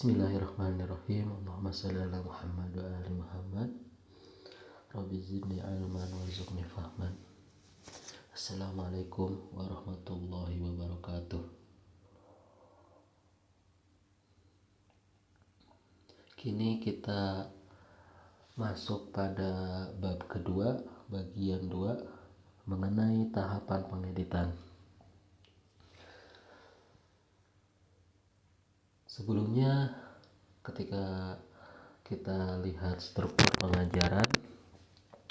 Bismillahirrahmanirrahim. Allahumma shalli ala Muhammad wa ali Muhammad. Rabbi zidni ilman warzuqni fahman. Assalamualaikum warahmatullahi wabarakatuh. Kini kita masuk pada bab kedua, bagian 2 mengenai tahapan pengeditan. Sebelumnya, ketika kita lihat struktur pengajaran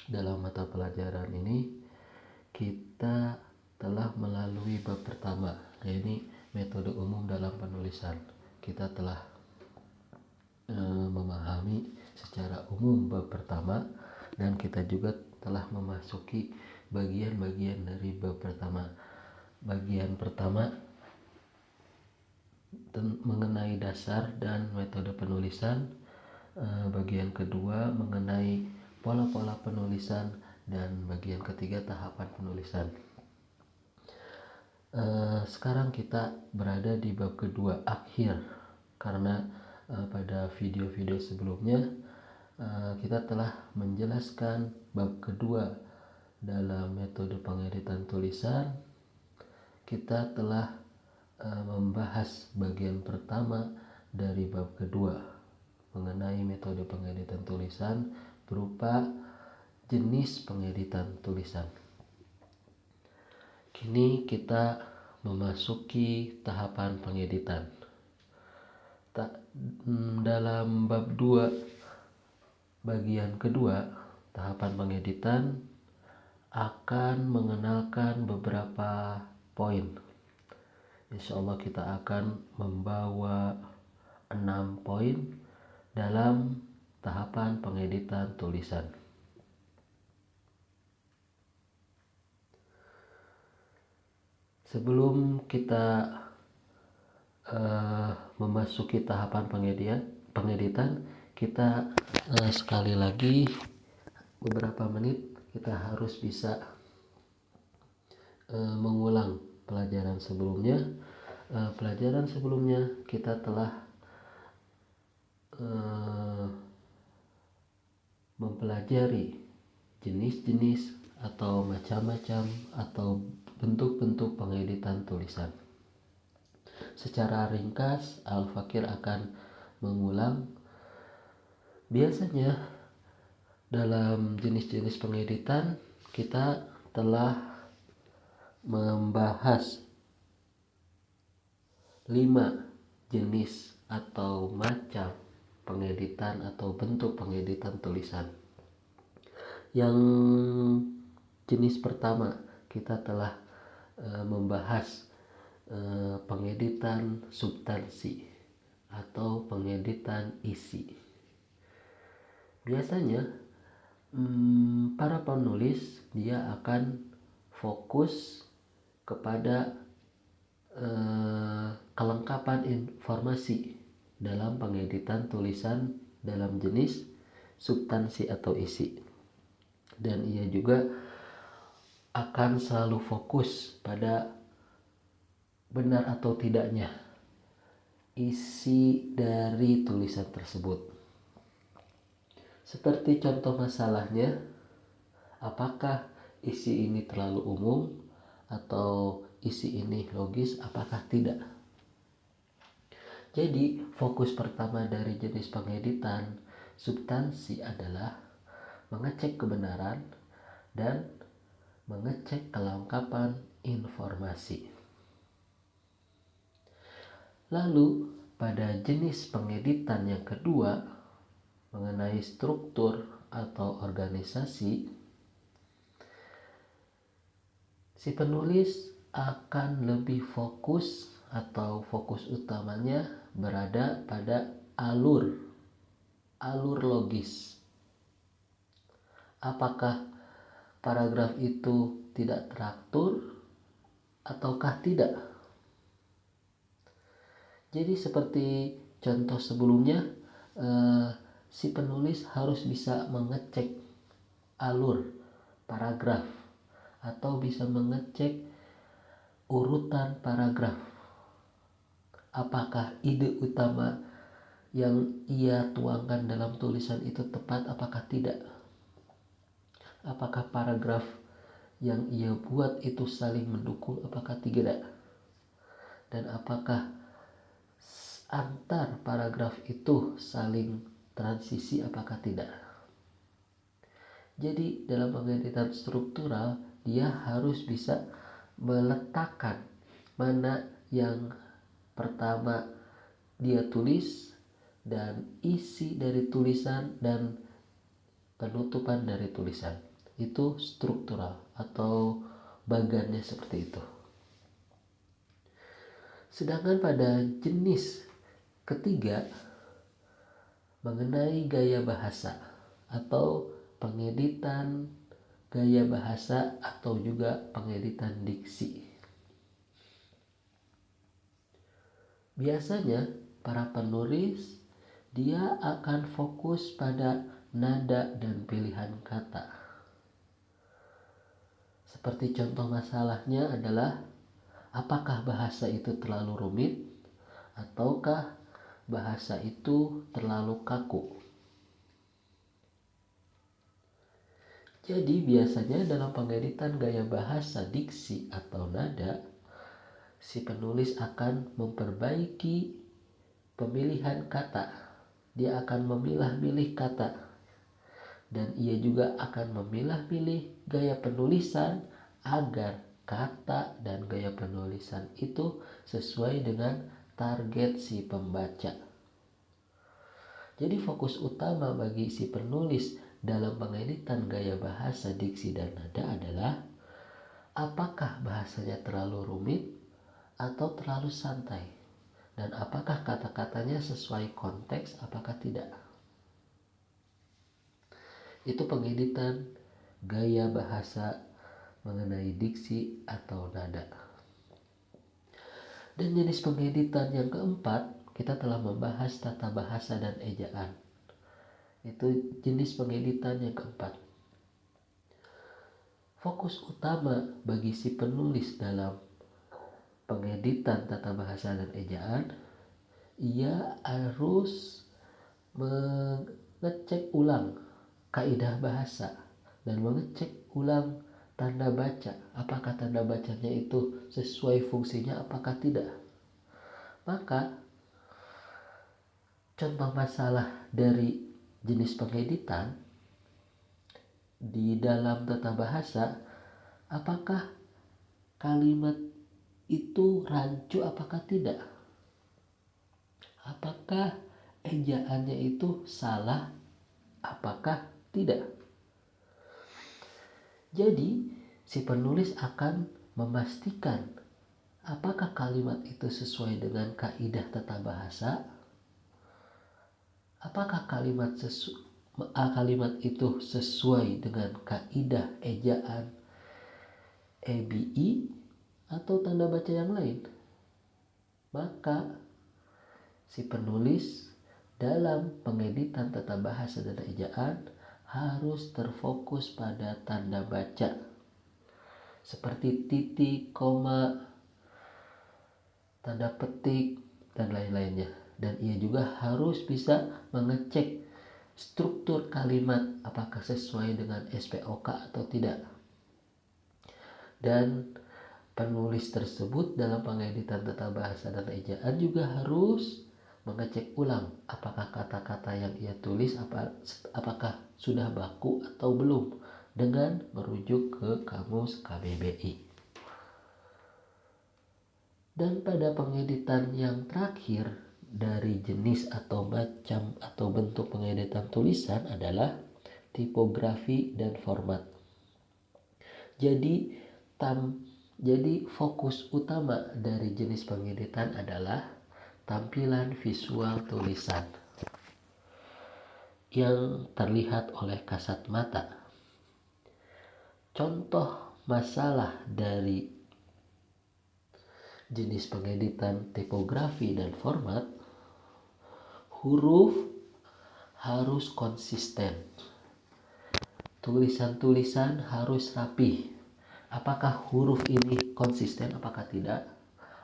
dalam mata pelajaran ini, kita telah melalui bab pertama, yaitu metode umum dalam penulisan. Kita telah memahami secara umum bab pertama, dan kita juga telah memasuki bagian-bagian dari bab pertama. Bagian pertama mengenai dasar dan metode penulisan, bagian kedua mengenai pola-pola penulisan, dan bagian ketiga tahapan penulisan. Sekarang kita berada di bab kedua akhir, karena pada video-video sebelumnya kita telah menjelaskan bab kedua dalam metode pengeditan tulisan. Kita telah membahas bagian pertama dari bab kedua mengenai metode pengeditan tulisan berupa jenis pengeditan tulisan. Kini kita memasuki tahapan pengeditan. Dalam bab 2 bagian kedua, tahapan pengeditan akan mengenalkan beberapa poin. Insyaallah kita akan membawa 6 poin dalam tahapan pengeditan tulisan. Sebelum kita memasuki tahapan pengeditan, kita sekali lagi beberapa menit kita harus bisa mengulang pelajaran sebelumnya. Pelajaran sebelumnya kita telah mempelajari jenis-jenis atau macam-macam atau bentuk-bentuk pengeditan tulisan. Secara ringkas, Al-Fakir akan mengulang. Biasanya dalam jenis-jenis pengeditan kita telah membahas 5 jenis atau macam pengeditan atau bentuk pengeditan tulisan. Yang jenis pertama, kita telah membahas pengeditan substansi atau pengeditan isi. Biasanya para penulis dia akan fokus kepada kelengkapan informasi dalam pengeditan tulisan dalam jenis substansi atau isi, dan ia juga akan selalu fokus pada benar atau tidaknya isi dari tulisan tersebut. Seperti contoh masalahnya, apakah isi ini terlalu umum atau isi ini logis, apakah tidak. Jadi fokus pertama dari jenis pengeditan substansi adalah mengecek kebenaran dan mengecek kelengkapan informasi. Lalu pada jenis pengeditan yang kedua mengenai struktur atau organisasi, si penulis akan lebih fokus atau fokus utamanya berada pada alur logis. Apakah paragraf itu tidak teratur ataukah tidak? Jadi seperti contoh sebelumnya, si penulis harus bisa mengecek alur paragraf atau bisa mengecek urutan paragraf. Apakah ide utama yang ia tuangkan dalam tulisan itu tepat apakah tidak? Apakah paragraf yang ia buat itu saling mendukung apakah tidak? Dan apakah antar paragraf itu saling transisi apakah tidak? Jadi dalam pengeditan struktural dia harus bisa meletakkan mana yang pertama dia tulis dan isi dari tulisan dan penutupan dari tulisan. Itu struktural atau bagannya seperti itu. Sedangkan pada jenis ketiga mengenai gaya bahasa atau pengeditan gaya bahasa atau juga pengeditan diksi. Biasanya para penulis dia akan fokus pada nada dan pilihan kata. Seperti contoh masalahnya adalah apakah bahasa itu terlalu rumit ataukah bahasa itu terlalu kaku. Jadi biasanya dalam pengeditan gaya bahasa, diksi atau nada, si penulis akan memperbaiki pemilihan kata. Dia akan memilah-milih kata. Dan ia juga akan memilah-milih gaya penulisan agar kata dan gaya penulisan itu sesuai dengan target si pembaca. Jadi fokus utama bagi si penulis dalam pengeditan gaya bahasa, diksi, dan nada adalah apakah bahasanya terlalu rumit atau terlalu santai, dan apakah kata-katanya sesuai konteks apakah tidak. Itu pengeditan gaya bahasa mengenai diksi atau nada. Dan jenis pengeditan yang keempat, kita telah membahas tata bahasa dan ejaan. Itu jenis pengeditan yang keempat. Fokus utama bagi si penulis dalam pengeditan tata bahasa dan ejaan, ia harus mengecek ulang kaidah bahasa dan mengecek ulang tanda baca. Apakah tanda bacanya itu sesuai fungsinya apakah tidak. Maka contoh masalah dari jenis pengeditan di dalam tata bahasa, apakah kalimat itu rancu apakah tidak? Apakah ejaannya itu salah apakah tidak? Jadi si penulis akan memastikan apakah kalimat itu sesuai dengan kaidah tata bahasa, apakah kalimat itu sesuai dengan kaidah ejaan EBI atau tanda baca yang lain. Maka si penulis dalam pengeditan tata bahasa dan ejaan harus terfokus pada tanda baca seperti titik, koma, tanda petik, dan lain-lainnya. Dan ia juga harus bisa mengecek struktur kalimat apakah sesuai dengan SPOK atau tidak. Dan penulis tersebut dalam pengeditan tata bahasa dan ejaan juga harus mengecek ulang apakah kata-kata yang ia tulis apakah sudah baku atau belum dengan merujuk ke kamus KBBI. Dan pada pengeditan yang terakhir dari jenis atau macam atau bentuk pengeditan tulisan adalah tipografi dan format. Jadi fokus utama dari jenis pengeditan adalah tampilan visual tulisan yang terlihat oleh kasat mata. Contoh masalah dari jenis pengeditan tipografi dan format, huruf harus konsisten. Tulisan-tulisan harus rapi. Apakah huruf ini konsisten apakah tidak?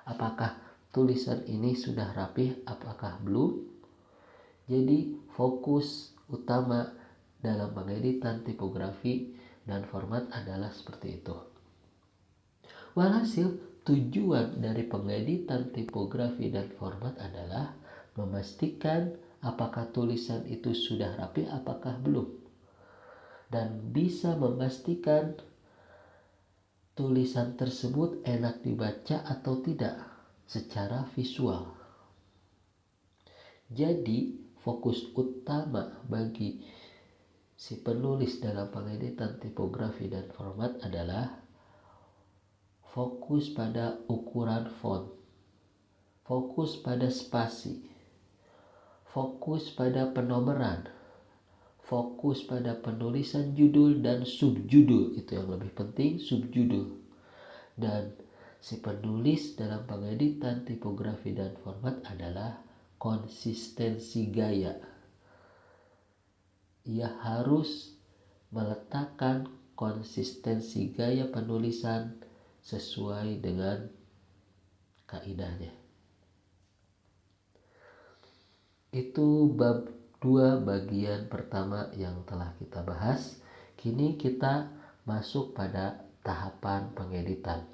Apakah tulisan ini sudah rapi apakah belum? Jadi fokus utama dalam pengeditan tipografi dan format adalah seperti itu. Walhasil, tujuan dari pengeditan tipografi dan format adalah memastikan apakah tulisan itu sudah rapi apakah belum, dan bisa memastikan tulisan tersebut enak dibaca atau tidak secara visual. Jadi, fokus utama bagi si penulis dalam pengeditan tipografi dan format adalah fokus pada ukuran font, fokus pada spasi, fokus pada penomoran, fokus pada penulisan judul dan subjudul. Itu yang lebih penting, subjudul. Dan si penulis dalam pengeditan tipografi dan format adalah konsistensi gaya. Ia harus meletakkan konsistensi gaya penulisan sesuai dengan kaidahnya. Itu bab 2 bagian pertama yang telah kita bahas. Kini kita masuk pada tahapan pengeditan.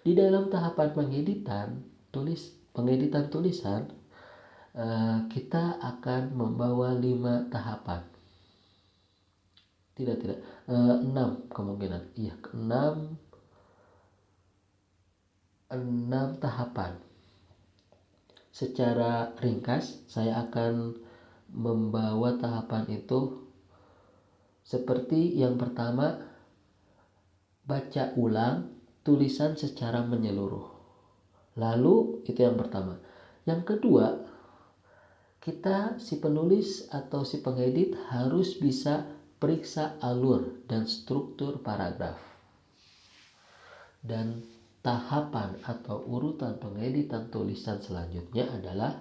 Di dalam tahapan pengeditan tulisan, kita akan membawa 5 tahapan. Tidak, 6 kemungkinan. Iya, 6 tahapan. Secara ringkas, saya akan membawa tahapan itu seperti yang pertama, baca ulang tulisan secara menyeluruh. Lalu, itu yang pertama. Yang kedua, kita si penulis atau si pengedit harus bisa periksa alur dan struktur paragraf. Dan tahapan atau urutan pengeditan tulisan selanjutnya adalah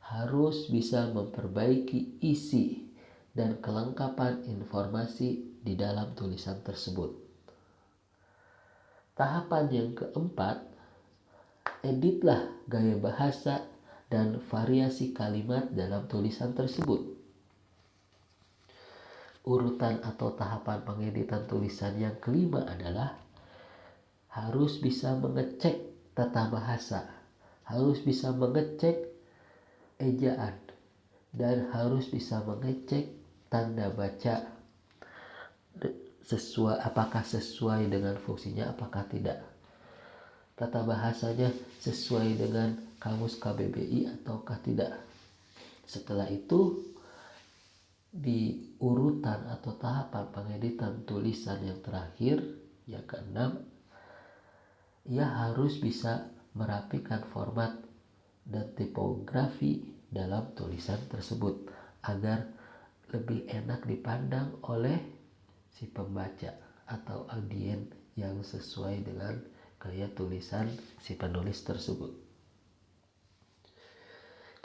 harus bisa memperbaiki isi dan kelengkapan informasi di dalam tulisan tersebut. Tahapan yang keempat, editlah gaya bahasa dan variasi kalimat dalam tulisan tersebut. Urutan atau tahapan pengeditan tulisan yang kelima adalah harus bisa mengecek tata bahasa, harus bisa mengecek ejaan, dan harus bisa mengecek tanda baca apakah sesuai dengan fungsinya apakah tidak. Tata bahasanya sesuai dengan kamus KBBI ataukah tidak. Setelah itu, di urutan atau tahapan pengeditan tulisan yang terakhir, yang keenam, ia harus bisa merapikan format dan tipografi dalam tulisan tersebut agar lebih enak dipandang oleh si pembaca atau audien yang sesuai dengan gaya tulisan si penulis tersebut.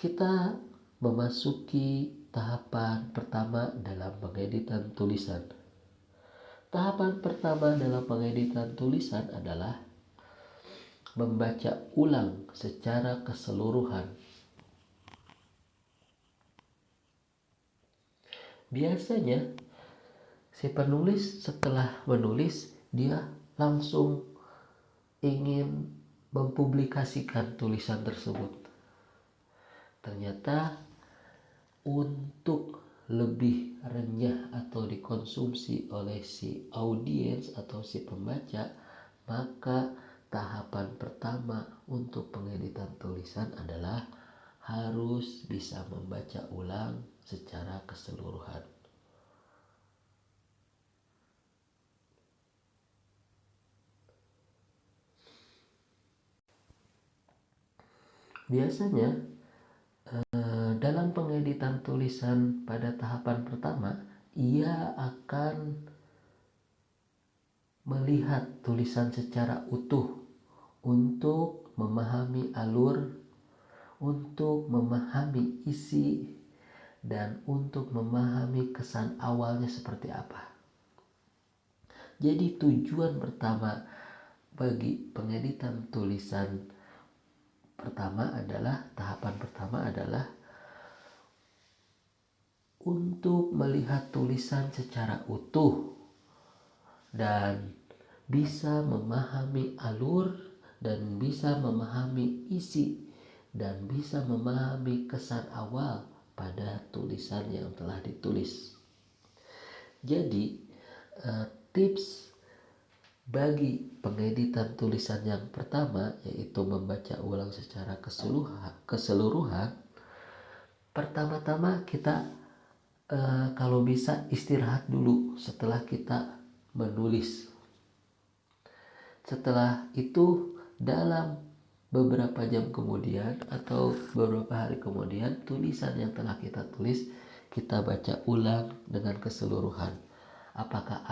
Kita memasuki tahapan pertama dalam pengeditan tulisan. Tahapan pertama dalam pengeditan tulisan adalah membaca ulang secara keseluruhan. Biasanya si penulis setelah menulis dia langsung ingin mempublikasikan tulisan tersebut. Ternyata untuk lebih renyah atau dikonsumsi oleh si audiens atau si pembaca, maka tahapan pertama untuk pengeditan tulisan adalah harus bisa membaca ulang secara keseluruhan. Biasanya dalam pengeditan tulisan pada tahapan pertama, ia akan melihat tulisan secara utuh untuk memahami alur, untuk memahami isi, dan untuk memahami kesan awalnya seperti apa. Jadi tujuan pertama bagi pengeditan tulisan tahapan pertama adalah untuk melihat tulisan secara utuh dan bisa memahami alur dan bisa memahami isi dan bisa memahami kesan awal pada tulisan yang telah ditulis. Jadi tips bagi pengeditan tulisan yang pertama yaitu membaca ulang secara keseluruhan. Pertama-tama kita kalau bisa istirahat dulu setelah kita menulis. Setelah itu dalam beberapa jam kemudian atau beberapa hari kemudian tulisan yang telah kita tulis kita baca ulang dengan keseluruhan. Apakah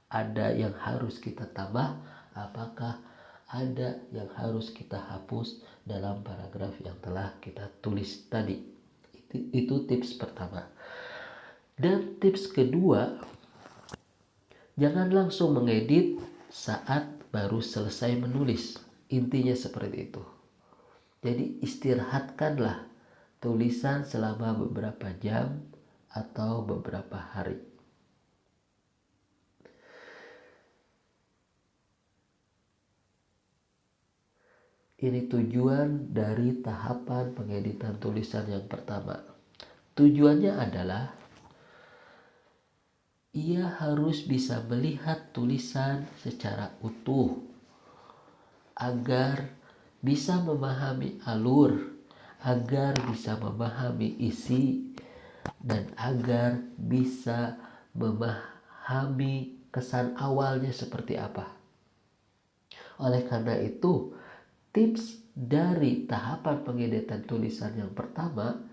ada yang harus kita tambah, apakah ada yang harus kita hapus dalam paragraf yang telah kita tulis tadi. Itu tips pertama. Dan tips kedua, jangan langsung mengedit saat baru selesai menulis. Intinya seperti itu. Jadi istirahatkanlah tulisan selama beberapa jam atau beberapa hari. Ini tujuan dari tahapan pengeditan tulisan yang pertama. Tujuannya adalah ia harus bisa melihat tulisan secara utuh agar bisa memahami alur, agar bisa memahami isi, dan agar bisa memahami kesan awalnya seperti apa. Oleh karena itu, tips dari tahapan pengeditan tulisan yang pertama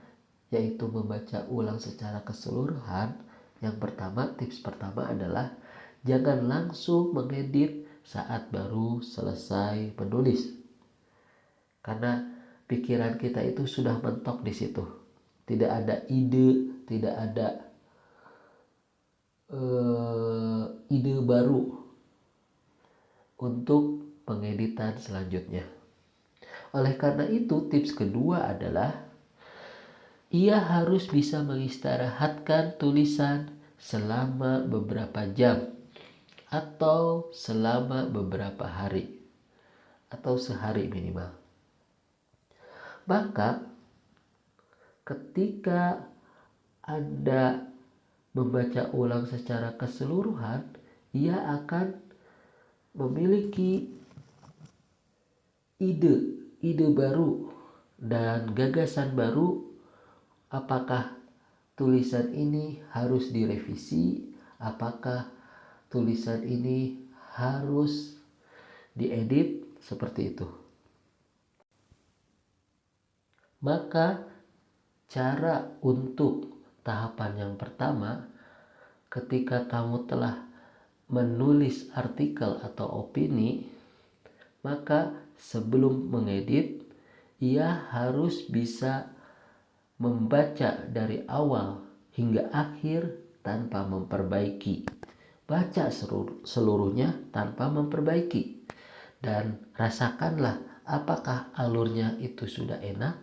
yaitu membaca ulang secara keseluruhan. Yang pertama, tips pertama adalah jangan langsung mengedit saat baru selesai menulis. Karena pikiran kita itu sudah mentok di situ. Tidak ada ide, tidak ada ide baru untuk pengeditan selanjutnya. Oleh karena itu, tips kedua adalah ia harus bisa mengistirahatkan tulisan selama beberapa jam atau selama beberapa hari atau sehari minimal. Maka ketika Anda membaca ulang secara keseluruhan, ia akan memiliki ide baru dan gagasan baru. Apakah tulisan ini harus direvisi? Apakah tulisan ini harus diedit? Seperti itu. Maka cara untuk tahapan yang pertama, ketika kamu telah menulis artikel atau opini, maka sebelum mengedit, ia harus bisa membaca dari awal hingga akhir tanpa memperbaiki. Baca seluruhnya tanpa memperbaiki. Dan rasakanlah apakah alurnya itu sudah enak,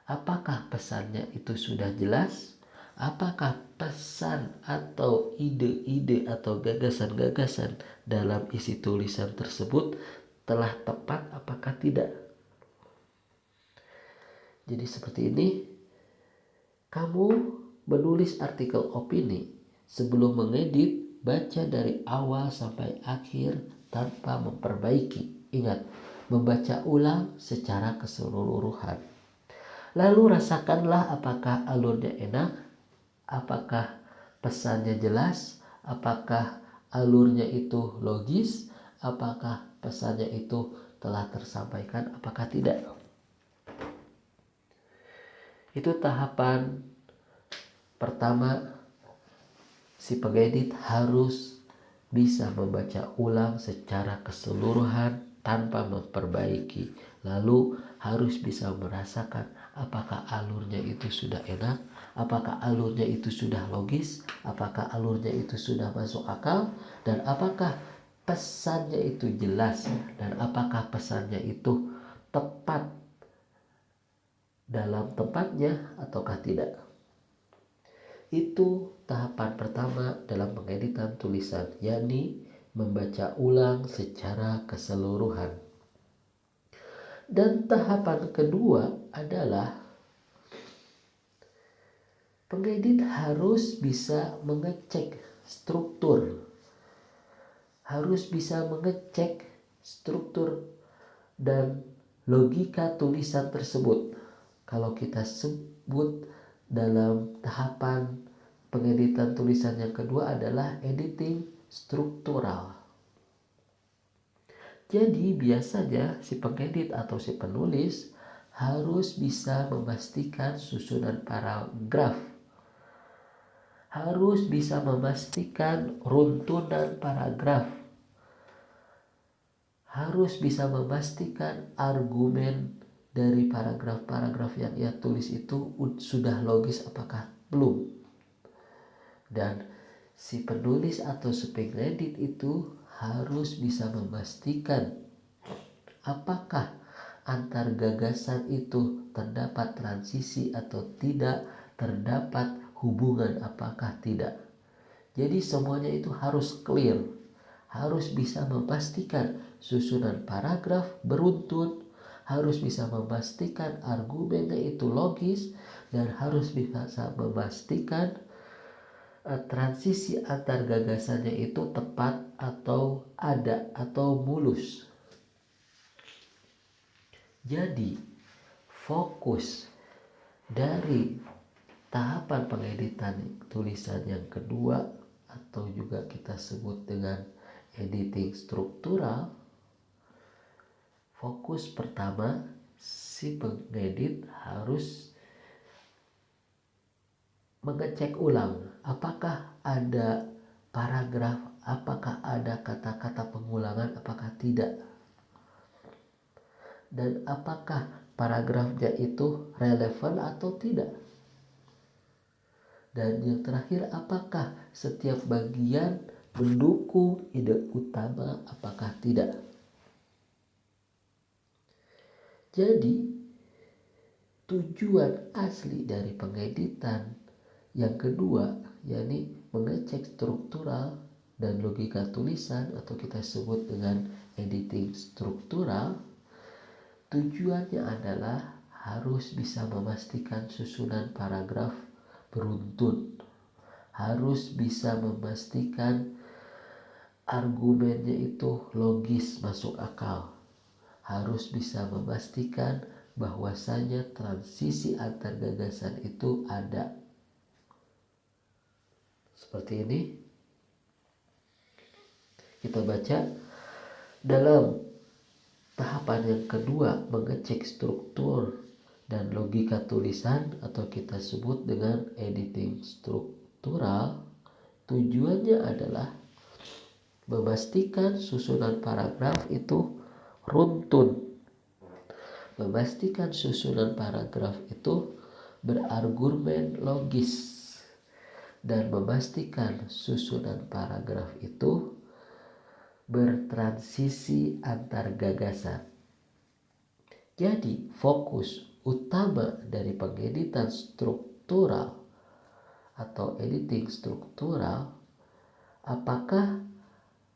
apakah pesannya itu sudah jelas, apakah pesan atau ide-ide atau gagasan-gagasan dalam isi tulisan tersebut telah tepat apakah tidak. Jadi seperti ini, kamu menulis artikel opini sebelum mengedit, baca dari awal sampai akhir tanpa memperbaiki. Ingat, membaca ulang secara keseluruhan. Lalu rasakanlah apakah alurnya enak, apakah pesannya jelas, apakah alurnya itu logis, apakah pesannya itu telah tersampaikan, apakah tidak. Itu tahapan pertama. Si pengedit harus bisa membaca ulang secara keseluruhan tanpa memperbaiki. Lalu harus bisa merasakan apakah alurnya itu sudah enak, apakah alurnya itu sudah logis, apakah alurnya itu sudah masuk akal, dan apakah pesannya itu jelas, dan apakah pesannya itu tepat dalam tempatnya ataukah tidak. Itu tahapan pertama dalam pengeditan tulisan, yakni membaca ulang secara keseluruhan. Dan tahapan kedua adalah pengedit harus bisa mengecek struktur, harus bisa mengecek struktur dan logika tulisan tersebut. Kalau kita sebut dalam tahapan pengeditan tulisan yang kedua adalah editing struktural. Jadi biasanya si pengedit atau si penulis harus bisa memastikan susunan paragraf, harus bisa memastikan runtunan paragraf, harus bisa memastikan argumen dari paragraf-paragraf yang ia tulis itu sudah logis apakah belum. Dan si penulis atau si pengedit itu harus bisa memastikan apakah antar gagasan itu terdapat transisi atau tidak, terdapat hubungan apakah tidak. Jadi semuanya itu harus clear, harus bisa memastikan susunan paragraf beruntun, harus bisa memastikan argumennya itu logis, dan harus bisa memastikan transisi antar gagasannya itu tepat atau ada atau mulus. Jadi fokus dari tahapan pengeditan tulisan yang kedua atau juga kita sebut dengan editing struktural, fokus pertama si pengedit harus mengecek ulang apakah ada paragraf, apakah ada kata-kata pengulangan, apakah tidak, dan apakah paragrafnya itu relevan atau tidak. Dan yang terakhir, apakah setiap bagian mendukung ide utama, apakah tidak. Jadi tujuan asli dari pengeditan yang kedua, yakni mengecek struktural dan logika tulisan atau kita sebut dengan editing struktural, tujuannya adalah harus bisa memastikan susunan paragraf beruntun, harus bisa memastikan argumennya itu logis, masuk akal, harus bisa memastikan bahwasanya transisi antar gagasan itu ada. Seperti ini kita baca dalam tahapan yang kedua, mengecek struktur dan logika tulisan atau kita sebut dengan editing struktural. Tujuannya adalah memastikan susunan paragraf itu runtun, memastikan susunan paragraf itu berargumen logis, dan memastikan susunan paragraf itu bertransisi antar gagasan. Jadi fokus utama dari pengeditan struktural atau editing struktural, apakah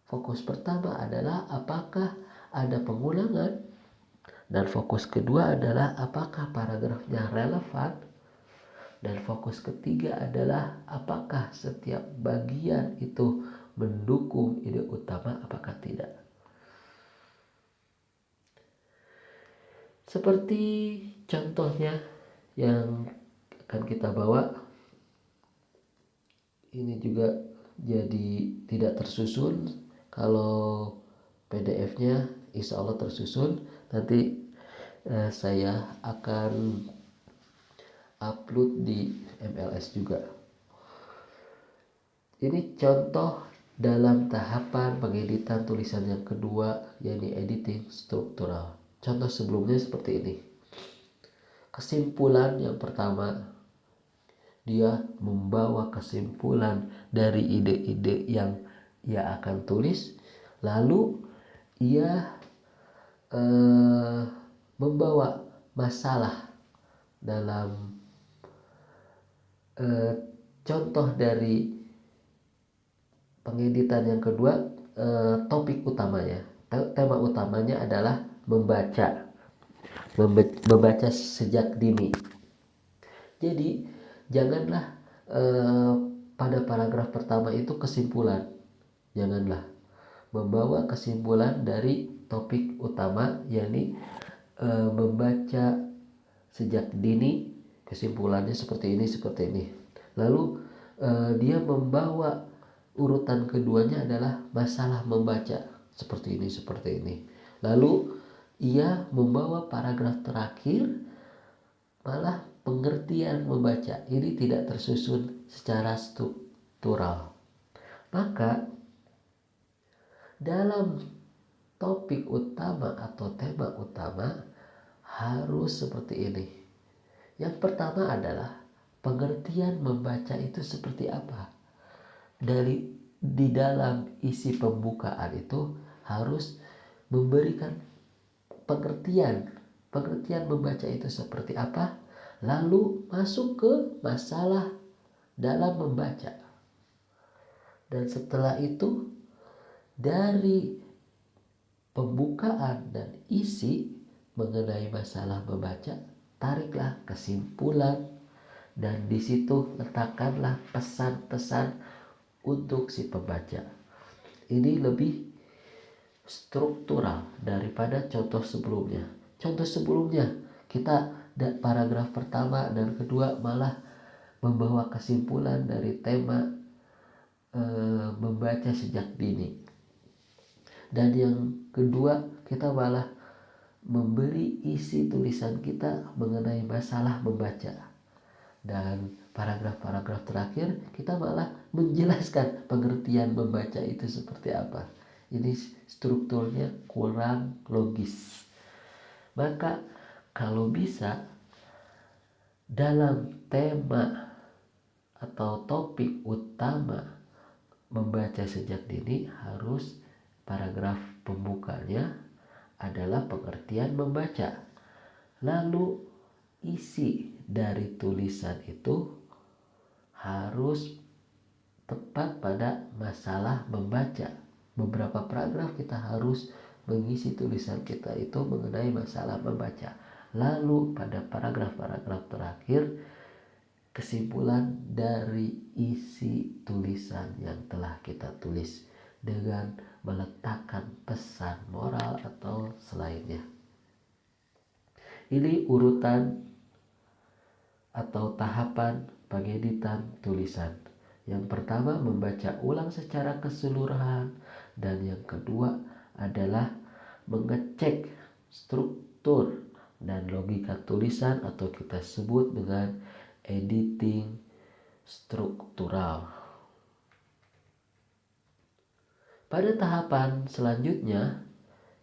fokus pertama adalah apakah ada pengulangan, dan fokus kedua adalah apakah paragrafnya relevan, dan fokus ketiga adalah apakah setiap bagian itu mendukung ide utama, apakah tidak. Seperti contohnya yang akan kita bawa, ini juga jadi tidak tersusun. Kalau PDF-nya insya Allah tersusun. Nanti saya akan upload di MLS juga. Ini contoh dalam tahapan pengeditan tulisan yang kedua, yakni editing struktural. Contoh sebelumnya seperti ini. Kesimpulan yang pertama, dia membawa kesimpulan dari ide-ide yang ia akan tulis, lalu ia membawa masalah dalam contoh dari pengeditan yang kedua, topik utamanya, tema utamanya adalah membaca sejak dini. Jadi janganlah pada paragraf pertama itu kesimpulan, janganlah membawa kesimpulan dari topik utama, yakni membaca sejak dini, kesimpulannya seperti ini. Lalu dia membawa urutan keduanya adalah masalah membaca seperti ini. Lalu ia membawa paragraf terakhir malah pengertian membaca. Ini tidak tersusun secara struktural. Maka dalam topik utama atau tema utama harus seperti ini. Yang pertama adalah pengertian membaca itu seperti apa. Di dalam isi pembukaan itu harus memberikan pengertian membaca itu seperti apa, lalu masuk ke masalah dalam membaca. Dan setelah itu dari pembukaan dan isi mengenai masalah membaca, tariklah kesimpulan dan di situ letakkanlah pesan-pesan untuk si pembaca. Ini lebih struktural daripada contoh sebelumnya. Contoh sebelumnya kita paragraf pertama dan kedua malah membawa kesimpulan dari tema membaca sejak dini. Dan yang kedua kita malah memberi isi tulisan kita mengenai masalah membaca. Dan paragraf-paragraf terakhir kita malah menjelaskan pengertian membaca itu seperti apa. Ini strukturnya kurang logis. Maka kalau bisa dalam tema atau topik utama membaca sejak dini harus paragraf pembukanya adalah pengertian membaca. Lalu isi dari tulisan itu harus tepat pada masalah membaca. Beberapa paragraf kita harus mengisi tulisan kita itu mengenai masalah membaca. Lalu pada paragraf-paragraf terakhir kesimpulan dari isi tulisan yang telah kita tulis dengan meletakkan pesan moral atau selainnya. Ini urutan atau tahapan pengeditan tulisan. Yang pertama membaca ulang secara keseluruhan, dan yang kedua adalah mengecek struktur dan logika tulisan atau kita sebut dengan editing struktural. Pada tahapan selanjutnya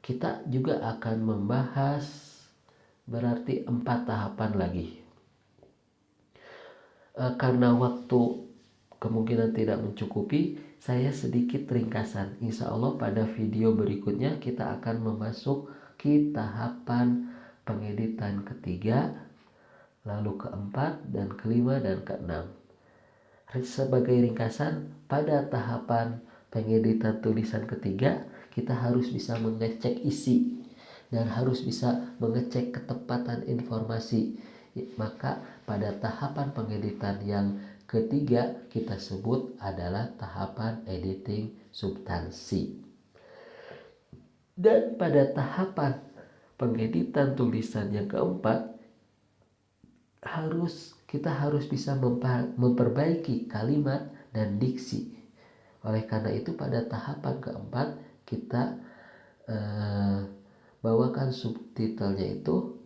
kita juga akan membahas berarti 4 tahapan lagi. Karena waktu kemungkinan tidak mencukupi, saya sedikit ringkasan. Insya Allah pada video berikutnya kita akan memasuki tahapan pengeditan ketiga, lalu keempat dan kelima dan keenam. Sebagai ringkasan, pada tahapan pengeditan tulisan ketiga kita harus bisa mengecek isi dan harus bisa mengecek ketepatan informasi. Maka pada tahapan pengeditan yang ketiga kita sebut adalah tahapan editing substansi. Dan pada tahapan pengeditan tulisan yang keempat kita harus bisa memperbaiki kalimat dan diksi. Oleh karena itu pada tahapan keempat kita bawakan subtitlenya itu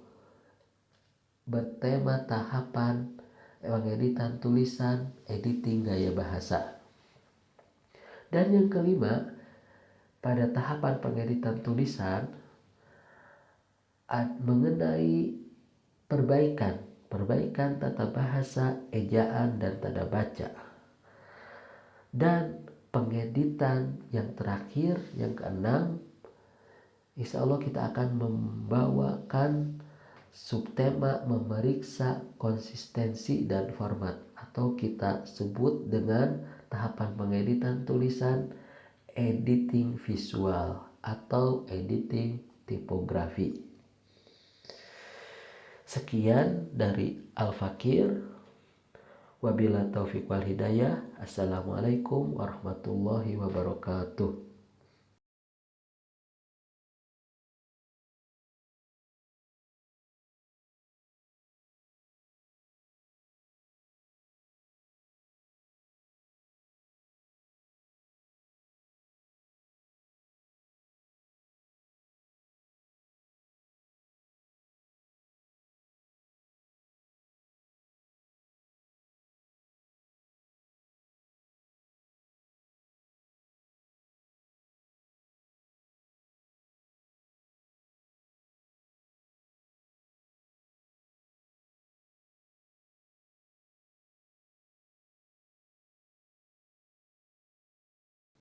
bertema tahapan pengeditan tulisan, editing gaya bahasa. Dan yang kelima, pada tahapan pengeditan tulisan mengenai perbaikan tata bahasa, ejaan dan tanda baca. Dan pengeditan yang terakhir, yang keenam, insya Allah kita akan membawakan Subtema memeriksa konsistensi dan format, atau kita sebut dengan tahapan pengeditan tulisan editing visual atau editing tipografi. Sekian dari Al-Fakir. Wabillahi taufiq wal hidayah. Assalamualaikum warahmatullahi wabarakatuh.